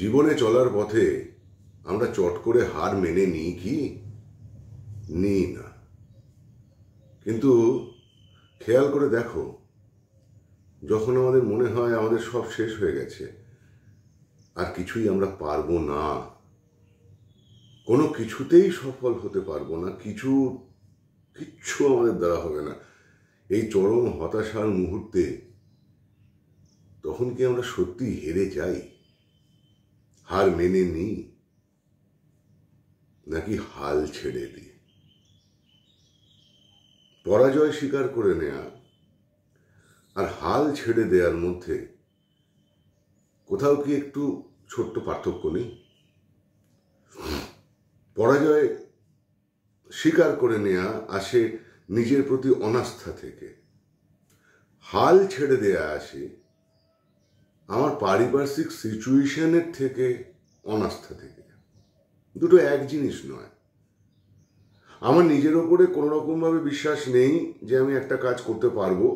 জীবনে চলার পথে আমরা চট করে হার মেনে নিই কি? নিই না। কিন্তু খেয়াল করে দেখো, যখন আমাদের মনে হয় আমাদের সব শেষ হয়ে গেছে, আর কিছুই আমরা পারবো না, কোনো কিছুতেই সফল হতে পারবো না, কিচ্ছু আমাদের দ্বারা হবে না, এই চরম হতাশার মুহূর্তে তখন কি আমরা সত্যি হেরে যাই, হার মেনে নিই, নাকি হাল ছেড়ে দিই? পরাজয় স্বীকার করে নেয়া আর হাল ছেড়ে দেওয়ার মধ্যে কোথাও কি একটু ছোট্ট পার্থক্য নেই? পরাজয় স্বীকার করে নেয়া আসে নিজের প্রতি অনাস্থা থেকে, হাল ছেড়ে দেয়া আসে আমার পারিপার্শ্বিক সিচুয়েশনের থেকে, অনাস্থা থেকে। দুটো এক জিনিস নয়। আমার নিজের ওপরে কোনো রকমভাবে বিশ্বাস নেই যে আমি একটা কাজ করতে পারবো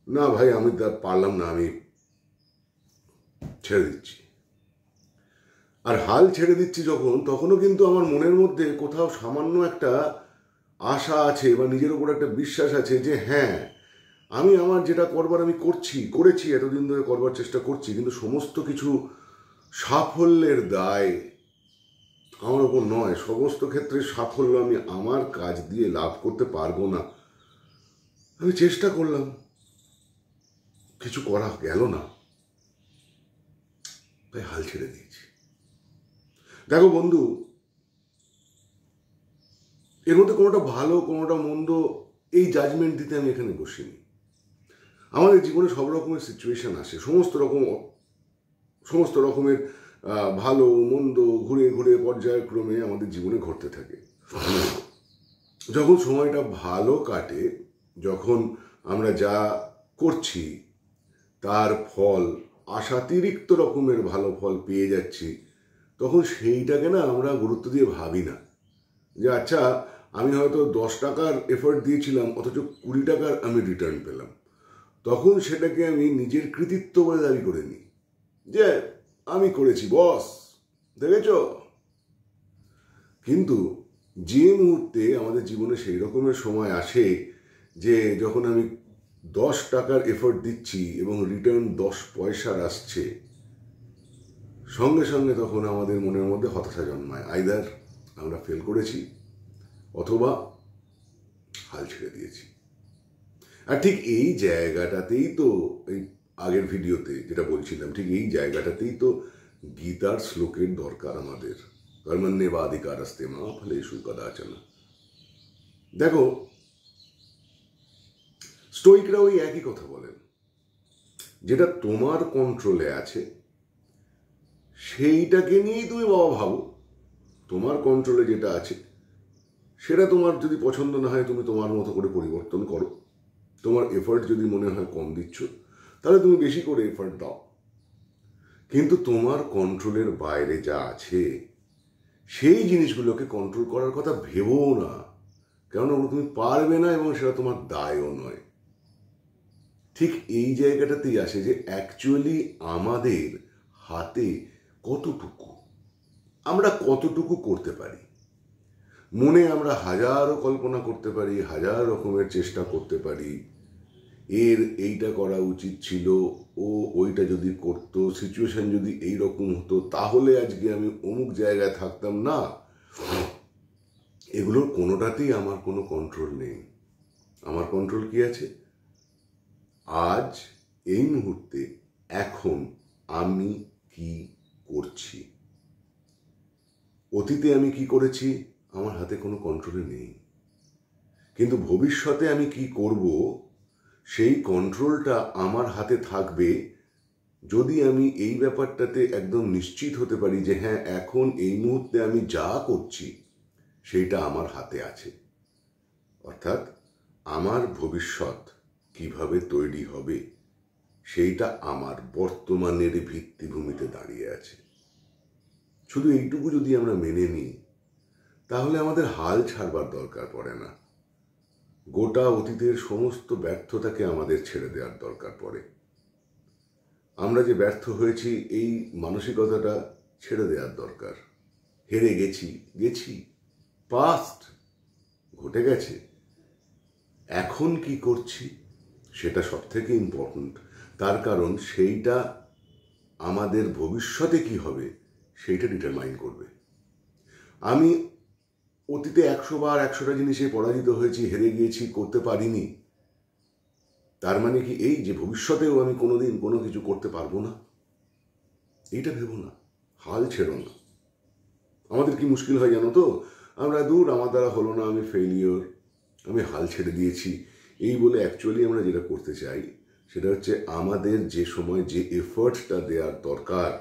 না, ভাই আমি তা পারলাম না, আমি ছেড়ে দিচ্ছি। আর হাল ছেড়ে দিচ্ছি যখন, তখনও কিন্তু আমার মনের মধ্যে কোথাও সামান্য একটা আশা আছে বা নিজের ওপর একটা বিশ্বাস আছে যে হ্যাঁ, আমি আমার যেটা করবার আমি করেছি, এতদিন ধরে করবার চেষ্টা করছি, কিন্তু সমস্ত কিছু সাফল্যের দায় আমার ওপর নয়, সমস্ত ক্ষেত্রে সাফল্য আমি আমার কাজ দিয়ে লাভ করতে পারবো না। আমি চেষ্টা করলাম, কিছু করা গেল না, তাই হাল ছেড়ে দিয়েছি। দেখো বন্ধু, এর মধ্যে কোনোটা ভালো কোনোটা মন্দ এই জাজমেন্ট দিতে আমি এখানে বসিনি। আমাদের জীবনে সব রকমের সিচুয়েশন আসে, সমস্ত রকমের ভালো মন্দ ঘুরে ঘুরে পর্যায়ক্রমে আমাদের জীবনে ঘটতে থাকে। যখন সময়টা ভালো কাটে, যখন আমরা যা করছি তার ফল আশাতিরিক্ত রকমের ভালো ফল পেয়ে যাচ্ছি, তখন সেইটাকে না আমরা গুরুত্ব দিয়ে ভাবি না যে আচ্ছা, আমি হয়তো 10 টাকার এফোর্ট দিয়েছিলাম, অথচ 20 টাকার আমি রিটার্ন পেলাম। তখন সেটাকে আমি নিজের কৃতিত্ব বলে দাবি করে নিই যে আমি করেছি, বস দেখেছ। কিন্তু যে মুহূর্তে আমাদের জীবনে সেই রকমের সময় আসে যে যখন আমি 10 টাকার এফোর্ট দিচ্ছি এবং রিটার্ন 10 পয়সার আসছে, সঙ্গে সঙ্গে তখন আমাদের মনের মধ্যে হতাশা জন্মায়। আইদার আমরা ফেল করেছি অথবা হাল ছেড়ে দিয়েছি। আর ঠিক এই জায়গাটাতেই তো, এই আগের ভিডিওতে যেটা বলছিলাম, ঠিক এই জায়গাটাতেই তো গীতার শ্লোকের দরকার আমাদের। কর্মণ্যেবাধিকারস্তে মা ফলেষু কদাচন। দেখো, স্টোইকরা ওই একই কথা বলেন, যেটা তোমার কন্ট্রোলে আছে সেইটাকে নিয়েই তুমি বাবা ভাবো। তোমার কন্ট্রোলে যেটা আছে সেটা তোমার যদি পছন্দ না হয়, তুমি তোমার মতো করে পরিবর্তন করো। তোমার এফোর্ট যদি মনে হয় কম দিচ্ছ, তাহলে তুমি বেশি করে এফোর্ট দাও। কিন্তু তোমার কন্ট্রোলের বাইরে যা আছে সেই জিনিসগুলোকে কন্ট্রোল করার কথা ভেবো না, কেননা তুমি পারবে না এবং সেটা তোমার দায়ও নয়। ঠিক এই জায়গাটাতেই আসে যে অ্যাকচুয়ালি আমাদের হাতে কতটুকু, আমরা কতটুকু করতে পারি। মনে আমরা হাজারো কল্পনা করতে পারি, হাজার রকমের চেষ্টা করতে পারি, এইটা করা উচিত ছিল, ওইটা যদি করতো, সিচুয়েশন যদি এইরকম হতো, তাহলে আজকে আমি অমুক জায়গায় থাকতাম না। এগুলোর কোনোটাতেই আমার কোনো কন্ট্রোল নেই। আমার কন্ট্রোল কি আছে? আজ, এই মুহূর্তে, এখন আমি কি করছি। অতীতে আমি কি করেছি আমার হাতে কোনো কন্ট্রোলে নেই, কিন্তু ভবিষ্যতে আমি কি করব সেই কন্ট্রোলটা আমার হাতে থাকবে যদি আমি এই ব্যাপারটাতে একদম নিশ্চিত হতে পারি যে হ্যাঁ, এখন এই মুহূর্তে আমি যা করছি সেইটা আমার হাতে আছে। অর্থাৎ আমার ভবিষ্যৎ কিভাবে তৈরি হবে সেইটা আমার বর্তমানের ভিত্তিভূমিতে দাঁড়িয়ে আছে। শুধু এইটুকু যদি আমরা মেনে নিই, তাহলে আমাদের হাল ছাড়বার দরকার পড়ে না। গোটা অতীতের সমস্ত ব্যর্থতাকে আমাদের ছেড়ে দেওয়ার দরকার পড়ে। আমরা যে ব্যর্থ হয়েছি এই মানসিকতাটা ছেড়ে দেওয়ার দরকার। হেরে গেছি, পাস্ট ঘটে গেছে, এখন কি করছি সেটা সব থেকে ইম্পর্ট্যান্ট। তার কারণ সেইটা আমাদের ভবিষ্যতে কি হবে সেইটা ডিটারমাইন করবে। আমি অতীতে 100 বার 100টা জিনিসে পরাজিত হয়েছি, হেরে গিয়েছি, করতে পারিনি, তার মানে কি এই যে ভবিষ্যতেও আমি কোনোদিন কোনো কিছু করতে পারবো না? এইটা ভেবো না, হাল ছেড়ো না। আমাদের কি মুশকিল হয় জানো তো, আমরা দূর আমার দ্বারা হলো না, আমি ফেলিওর, আমি হাল ছেড়ে দিয়েছি, এই বলে অ্যাকচুয়ালি আমরা যেটা করতে চাই সেটা হচ্ছে আমাদের যে সময় যে এফার্টটা দেওয়ার দরকার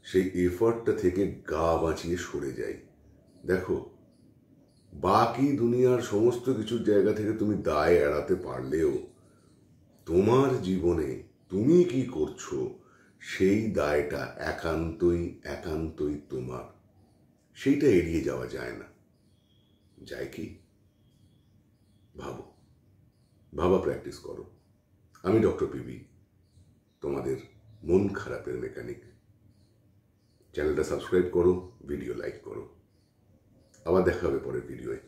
সেই এফার্টটা থেকে গা বাঁচিয়ে সরে যাই। দেখো, বাকি দুনিয়ার সমস্ত কিছুর জায়গা থেকে তুমি দায় এড়াতে পারলেও তোমার জীবনে তুমি কি করছো সেই দায়টা একান্তই তোমার। সেইটা এড়িয়ে যাওয়া যায় না। যায় কি? ভাবা প্র্যাকটিস করো। আমি ডক্টর পিবি, তোমাদের মন খারাপের মেকানিক। চ্যানেলটা সাবস্ক্রাইব করো, ভিডিও লাইক করো। আবার দেখা হবে পরের ভিডিওয়ে।